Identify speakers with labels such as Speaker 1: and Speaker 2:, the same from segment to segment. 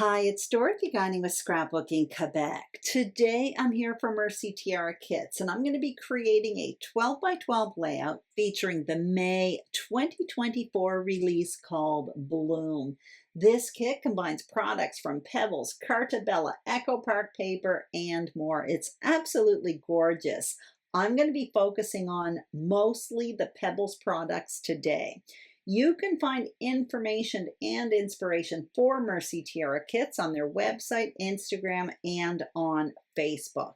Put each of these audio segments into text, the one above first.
Speaker 1: Hi, it's Dorothy Guining with Scrapbooking Quebec. Today I'm here for Mercy Tiara Kits, and I'm going to be creating a 12 by 12 layout featuring the May 2024 release called Bloom. This kit combines products from Pebbles, Carta Bella, Echo Park paper, and more. It's absolutely gorgeous. I'm going to be focusing on mostly the Pebbles products today. You can find information and inspiration for Mercy Tiara Kits on their website, Instagram, and on Facebook.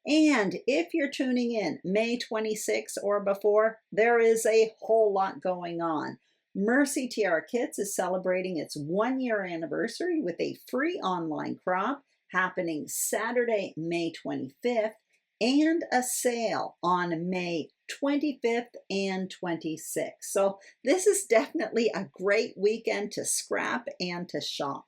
Speaker 1: And if you're tuning in May 26 or before, there is a whole lot going on. Mercy Tiara Kits is celebrating its 1-year anniversary with a free online crop happening Saturday, May 25th, and a sale on May 25th and 26th. So this is definitely a great weekend to scrap and to shop.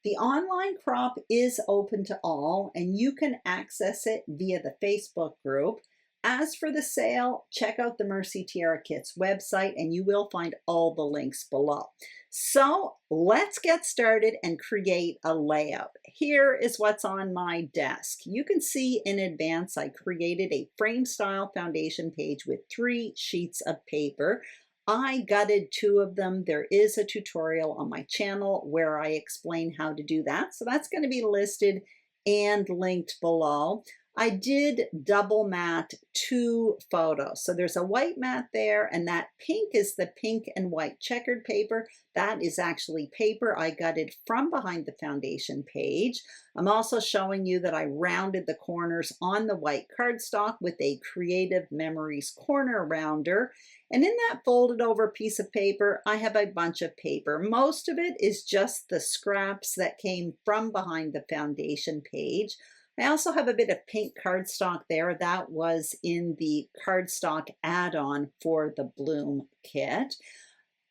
Speaker 1: The online crop is open to all, and you can access it via the Facebook group. As for the sale, check out the Mercy Tiara Kits website and you will find all the links below. So let's get started and create a layout. Here is what's on my desk. You can see in advance I created a frame style foundation page with 3 sheets of paper. I gutted 2 of them. There is a tutorial on my channel where I explain how to do that. So that's going to be listed and linked below. I did double mat 2 photos. So there's a white mat there, and that pink is the pink and white checkered paper. That is actually paper I gutted from behind the foundation page. I'm also showing you that I rounded the corners on the white cardstock with a Creative Memories corner rounder. And in that folded over piece of paper, I have a bunch of paper. Most of it is just the scraps that came from behind the foundation page. I also have a bit of pink cardstock there. That was in the cardstock add-on for the Bloom kit.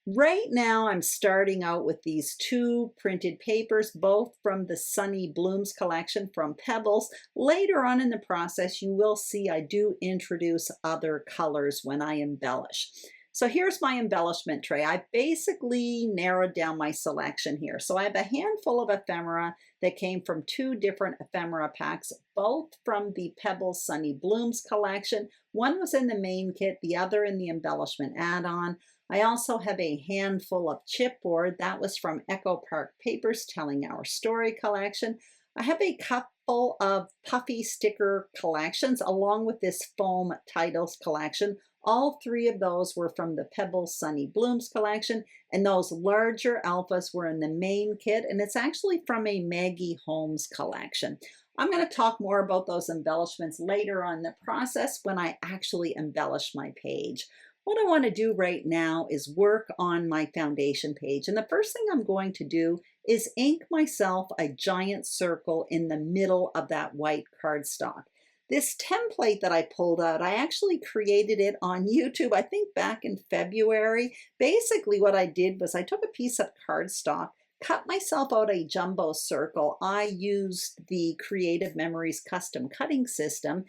Speaker 1: Right now I'm starting out with these 2 printed papers, both from the Sunny Blooms collection from Pebbles. Later on in the process, you will see I do introduce other colors when I embellish. So here's my embellishment tray. I basically narrowed down my selection here. So I have a handful of ephemera that came from 2 different ephemera packs, both from the Pebbles Sunny Blooms collection. One was in the main kit, the other in the embellishment add-on. I also have a handful of chipboard. That was from Echo Park Papers Telling Our Story collection. I have a couple of puffy sticker collections along with this foam titles collection. All 3 of those were from the Pebbles Sunny Blooms collection, and those larger alphas were in the main kit, and it's actually from a Maggie Holmes collection. I'm going to talk more about those embellishments later on in the process when I actually embellish my page. What I want to do right now is work on my foundation page, and the first thing I'm going to do is ink myself a giant circle in the middle of that white cardstock. This template that I pulled out, I actually created it on YouTube, I think back in February. Basically what I did was I took a piece of cardstock, cut myself out a jumbo circle. I used the Creative Memories custom cutting system,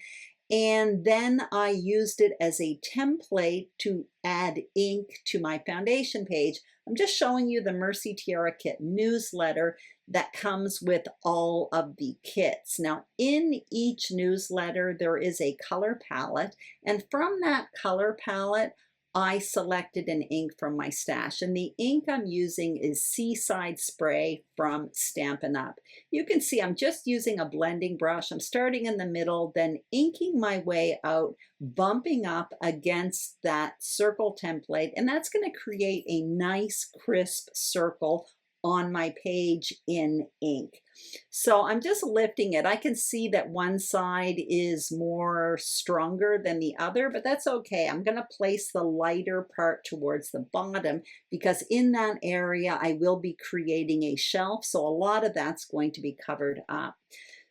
Speaker 1: and then I used it as a template to add ink to my foundation page. I'm just showing you the Mercy Tiara Kit newsletter that comes with all of the kits. Now, in each newsletter, there is a color palette, and from that color palette, I selected an ink from my stash, and the ink I'm using is Seaside Spray from Stampin' Up. You can see I'm just using a blending brush. I'm starting in the middle, then inking my way out, bumping up against that circle template, and that's going to create a nice crisp circle on my page in ink. So I'm just lifting it. I can see that one side is more stronger than the other, but that's okay. I'm going to place the lighter part towards the bottom because in that area I will be creating a shelf, so a lot of that's going to be covered up.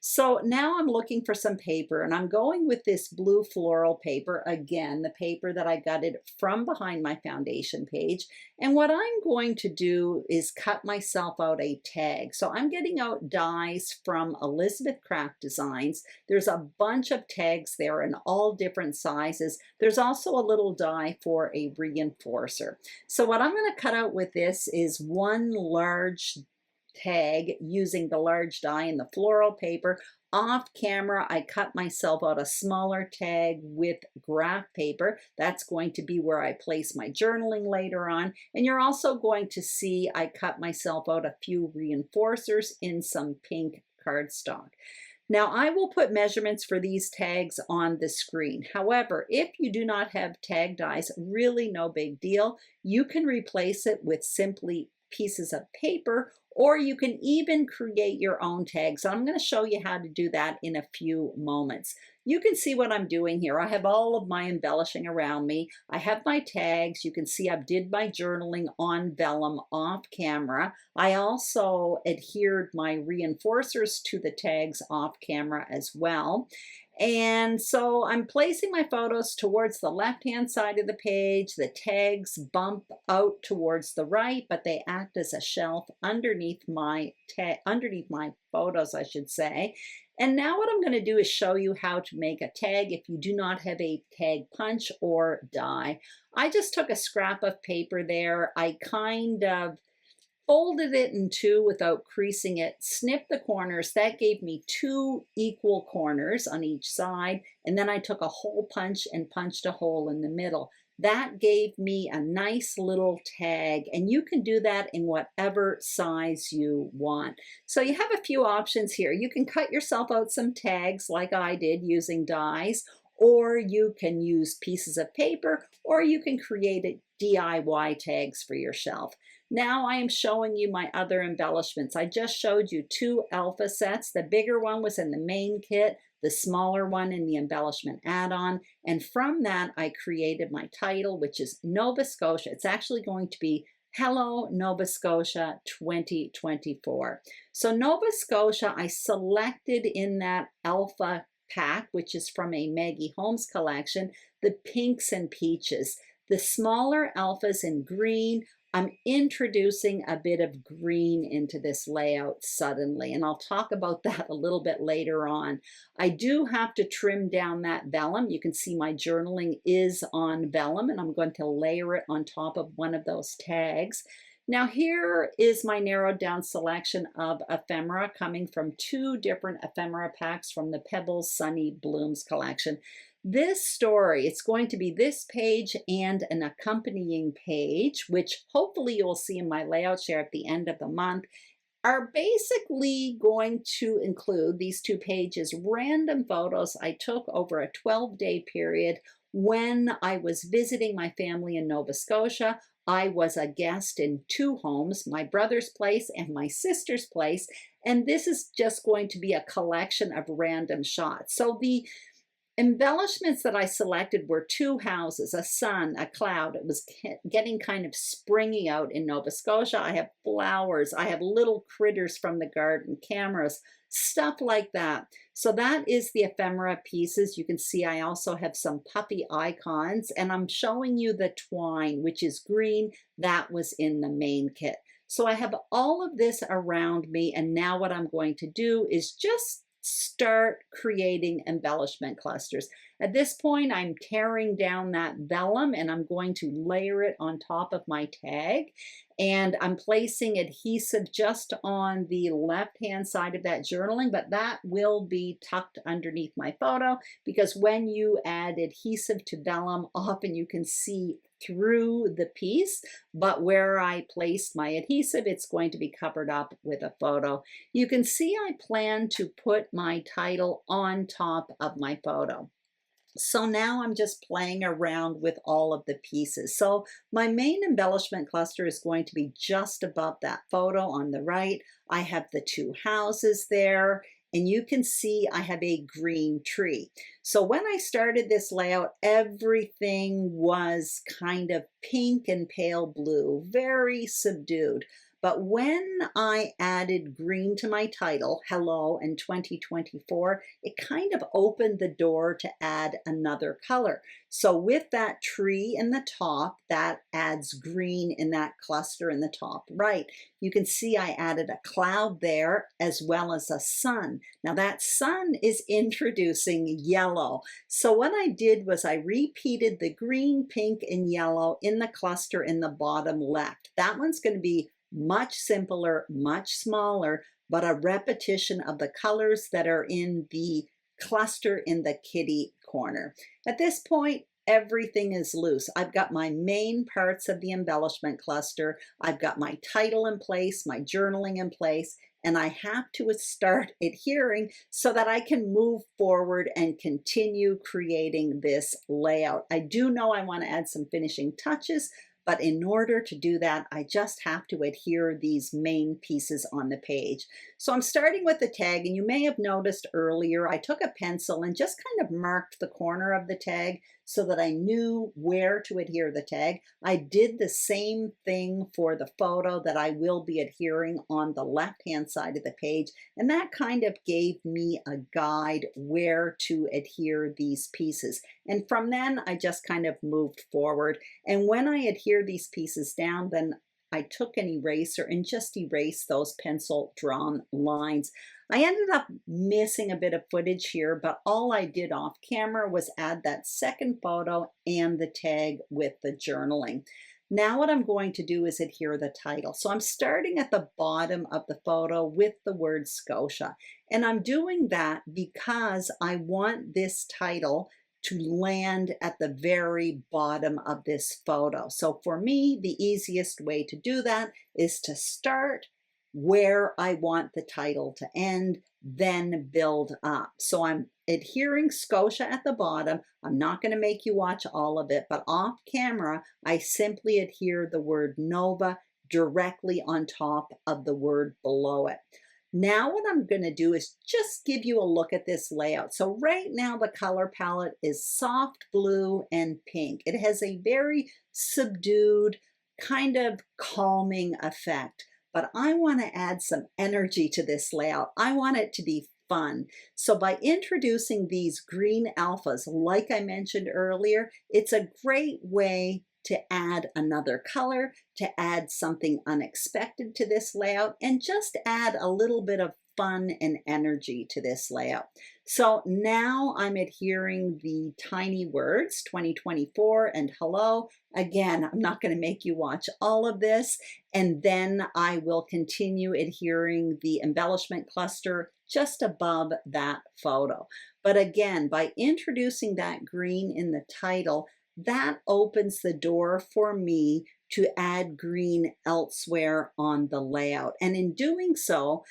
Speaker 1: So now I'm looking for some paper, and I'm going with this blue floral paper, again, the paper that I gutted from behind my foundation page. And what I'm going to do is cut myself out a tag. So I'm getting out dies from Elizabeth Craft Designs. There's a bunch of tags there in all different sizes. There's also a little die for a reinforcer. So what I'm going to cut out with this is one large tag using the large die and the floral paper. Off camera, I cut myself out a smaller tag with graph paper. That's going to be where I place my journaling later on. And you're also going to see I cut myself out a few reinforcers in some pink cardstock. Now I will put measurements for these tags on the screen. However, if you do not have tag dies, really no big deal. You can replace it with simply pieces of paper, or you can even create your own tags. I'm going to show you how to do that in a few moments. You can see what I'm doing here. I have all of my embellishing around me. I have my tags. You can see I did my journaling on vellum off camera. I also adhered my reinforcers to the tags off camera as well. And so I'm placing my photos towards the left-hand side of the page. The tags bump out towards the right, but they act as a shelf underneath my photos, I should say. And now what I'm going to do is show you how to make a tag if you do not have a tag punch or die. I just took a scrap of paper there. I kind of folded it in two without creasing it, snipped the corners. That gave me 2 equal corners on each side. And then I took a hole punch and punched a hole in the middle. That gave me a nice little tag, and you can do that in whatever size you want. So you have a few options here. You can cut yourself out some tags like I did using dies, or you can use pieces of paper, or you can create a DIY tags for your shelf. Now I am showing you my other embellishments. I just showed you 2 alpha sets. The bigger one was in the main kit, the smaller one in the embellishment add-on, and from that I created my title, which is Nova Scotia. It's actually going to be Hello Nova Scotia 2024. So Nova Scotia I selected in that alpha pack, which is from a Maggie Holmes collection, the pinks and peaches. The smaller alphas in green. I'm introducing a bit of green into this layout suddenly, and I'll talk about that a little bit later on. I do have to trim down that vellum. You can see my journaling is on vellum, and I'm going to layer it on top of one of those tags. Now here is my narrowed down selection of ephemera coming from 2 different ephemera packs from the Pebbles Sunny Blooms collection. This story, it's going to be this page and an accompanying page, which hopefully you'll see in my layout share at the end of the month, are basically going to include these 2 pages, random photos I took over a 12-day period when I was visiting my family in Nova Scotia. I was a guest in 2 homes, my brother's place and my sister's place, and this is just going to be a collection of random shots. So the embellishments that I selected were 2 houses, a sun, a cloud. It was getting kind of springy out in Nova Scotia. I have flowers. I have little critters from the garden, cameras, stuff like that. So that is the ephemera pieces. You can see I also have some puppy icons, and I'm showing you the twine, which is green. That was in the main kit. So I have all of this around me, and now what I'm going to do is just start creating embellishment clusters. At this point, I'm tearing down that vellum and I'm going to layer it on top of my tag. And I'm placing adhesive just on the left-hand side of that journaling, but that will be tucked underneath my photo because when you add adhesive to vellum, often you can see through the piece, but where I placed my adhesive, it's going to be covered up with a photo. You can see I plan to put my title on top of my photo. So now I'm just playing around with all of the pieces. So my main embellishment cluster is going to be just above that photo on the right. I have the 2 houses there, and you can see I have a green tree. So when I started this layout, everything was kind of pink and pale blue, very subdued. But when I added green to my title, Hello in 2024, it kind of opened the door to add another color. So with that tree in the top, that adds green in that cluster in the top right. You can see I added a cloud there as well as a sun. Now that sun is introducing yellow. So what I did was I repeated the green, pink, and yellow in the cluster in the bottom left. That one's going to be much simpler, much smaller, but a repetition of the colors that are in the cluster in the kitty corner. At this point, everything is loose. I've got my main parts of the embellishment cluster. I've got my title in place, my journaling in place, and I have to start adhering so that I can move forward and continue creating this layout. I do know I want to add some finishing touches, but in order to do that, I just have to adhere these main pieces on the page. So I'm starting with the tag, and you may have noticed earlier, I took a pencil and just kind of marked the corner of the tag so that I knew where to adhere the tag. I did the same thing for the photo that I will be adhering on the left-hand side of the page, and that kind of gave me a guide where to adhere these pieces. And from then, I just kind of moved forward. And when I adhere these pieces down, then I took an eraser and just erased those pencil drawn lines. I ended up missing a bit of footage here, but all I did off camera was add that second photo and the tag with the journaling. Now what I'm going to do is adhere the title. So I'm starting at the bottom of the photo with the word Scotia. And I'm doing that because I want this title to land at the very bottom of this photo. So for me, the easiest way to do that is to start where I want the title to end, then build up. So I'm adhering Scotia at the bottom. I'm not going to make you watch all of it, but off camera, I simply adhere the word Nova directly on top of the word below it. Now what I'm going to do is just give you a look at this layout. So right now the color palette is soft blue and pink. It has a very subdued, kind of calming effect. But I want to add some energy to this layout. I want it to be fun. So by introducing these green alphas, like I mentioned earlier, it's a great way to add another color, to add something unexpected to this layout, and just add a little bit of fun and energy to this layout. So now I'm adhering the tiny words 2024 and hello. Again, I'm not going to make you watch all of this, and then I will continue adhering the embellishment cluster just above that photo. But again, by introducing that green in the title, that opens the door for me to add green elsewhere on the layout. And in doing so,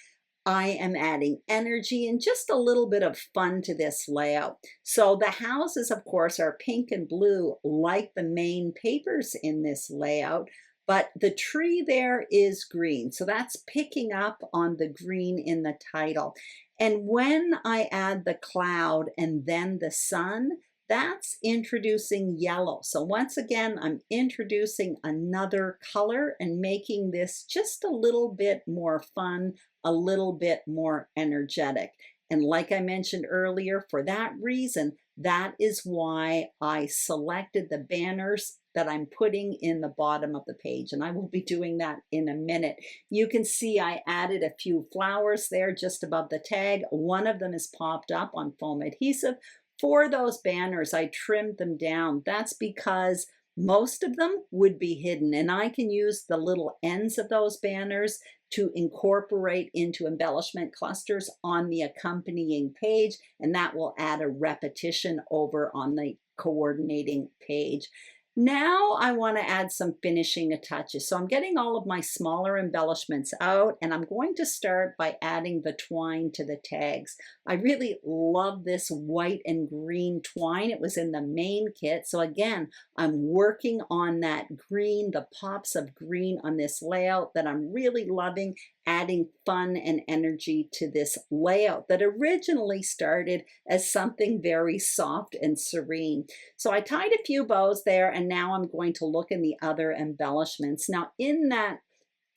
Speaker 1: I am adding energy and just a little bit of fun to this layout. So the houses, of course, are pink and blue like the main papers in this layout, but the tree there is green. So that's picking up on the green in the title. And when I add the cloud and then the sun, that's introducing yellow. So once again, I'm introducing another color and making this just a little bit more fun, a little bit more energetic. And like I mentioned earlier, for that reason, that is why I selected the banners that I'm putting in the bottom of the page. And I will be doing that in a minute. You can see I added a few flowers there just above the tag. One of them is popped up on foam adhesive. For those banners, I trimmed them down. That's because most of them would be hidden, and I can use the little ends of those banners to incorporate into embellishment clusters on the accompanying page, and that will add a repetition over on the coordinating page. Now I want to add some finishing touches. So I'm getting all of my smaller embellishments out, and I'm going to start by adding the twine to the tags. I really love this white and green twine. It was in the main kit. So again, I'm working on that green, the pops of green on this layout that I'm really loving, adding fun and energy to this layout that originally started as something very soft and serene. So I tied a few bows there, and now I'm going to look in the other embellishments. Now in that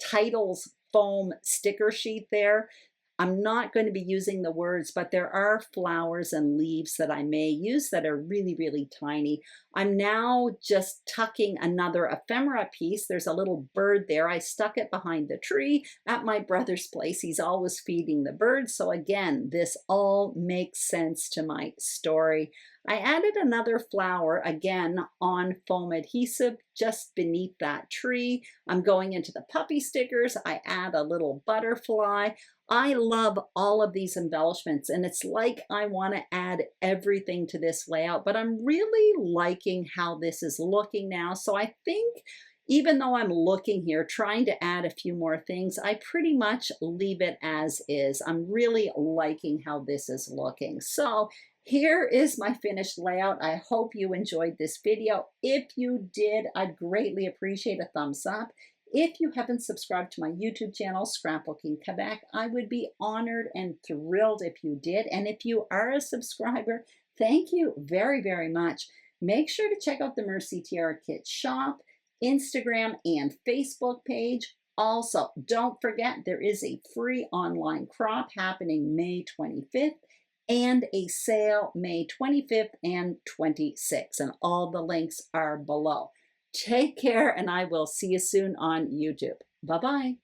Speaker 1: titles foam sticker sheet there, I'm not going to be using the words, but there are flowers and leaves that I may use that are really, really tiny. I'm now just tucking another ephemera piece. There's a little bird there. I stuck it behind the tree at my brother's place. He's always feeding the birds. So again, this all makes sense to my story. I added another flower again on foam adhesive just beneath that tree. I'm going into the puppy stickers. I add a little butterfly. I love all of these embellishments, and it's like I want to add everything to this layout, but I'm really liking how this is looking now. So I think even though I'm looking here, trying to add a few more things, I pretty much leave it as is. I'm really liking how this is looking. So here is my finished layout. I hope you enjoyed this video. If you did, I'd greatly appreciate a thumbs up. If you haven't subscribed to my YouTube channel, Scrapbooking Quebec, I would be honored and thrilled if you did. And if you are a subscriber, thank you very, very much. Make sure to check out the Mercy Tiara Kits shop, Instagram, and Facebook page. Also, don't forget there is a free online crop happening May 25th and a sale May 25th and 26th, and all the links are below. Take care, and I will see you soon on YouTube. Bye-bye.